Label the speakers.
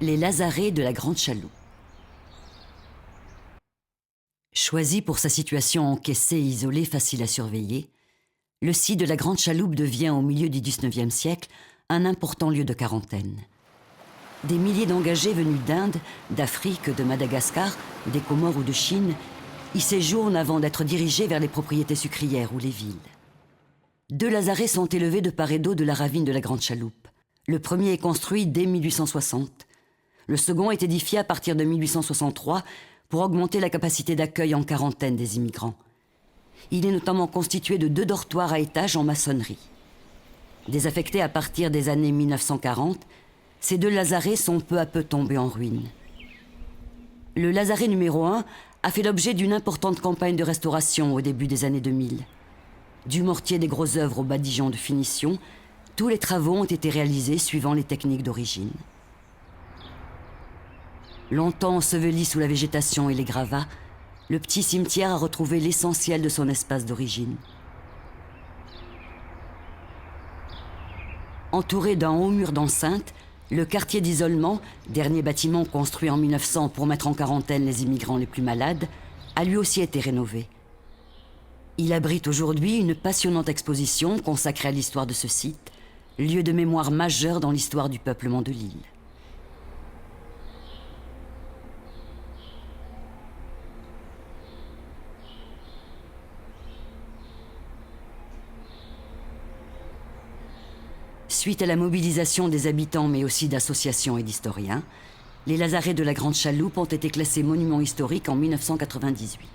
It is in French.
Speaker 1: Les Lazarets de la Grande Chaloupe. Choisi pour sa situation encaissée et isolée, facile à surveiller, le site de la Grande Chaloupe devient, au milieu du XIXe siècle, un important lieu de quarantaine. Des milliers d'engagés venus d'Inde, d'Afrique, de Madagascar, des Comores ou de Chine y séjournent avant d'être dirigés vers les propriétés sucrières ou les villes. 2 lazarets sont élevés de part et d'autre de la ravine de la Grande Chaloupe. Le premier est construit dès 1860. Le second est édifié à partir de 1863 pour augmenter la capacité d'accueil en quarantaine des immigrants. Il est notamment constitué de 2 dortoirs à étages en maçonnerie. Désaffectés à partir des années 1940, ces 2 lazarets sont peu à peu tombés en ruine. Le lazaret numéro 1 a fait l'objet d'une importante campagne de restauration au début des années 2000. Du mortier des grosses œuvres au badigeon de finition, tous les travaux ont été réalisés suivant les techniques d'origine. Longtemps enseveli sous la végétation et les gravats, le petit cimetière a retrouvé l'essentiel de son espace d'origine. Entouré d'un haut mur d'enceinte, le quartier d'isolement, dernier bâtiment construit en 1900 pour mettre en quarantaine les immigrants les plus malades, a lui aussi été rénové. Il abrite aujourd'hui une passionnante exposition consacrée à l'histoire de ce site, lieu de mémoire majeur dans l'histoire du peuplement de l'île. Suite à la mobilisation des habitants, mais aussi d'associations et d'historiens, les lazarets de la Grande Chaloupe ont été classés monuments historiques en 1998.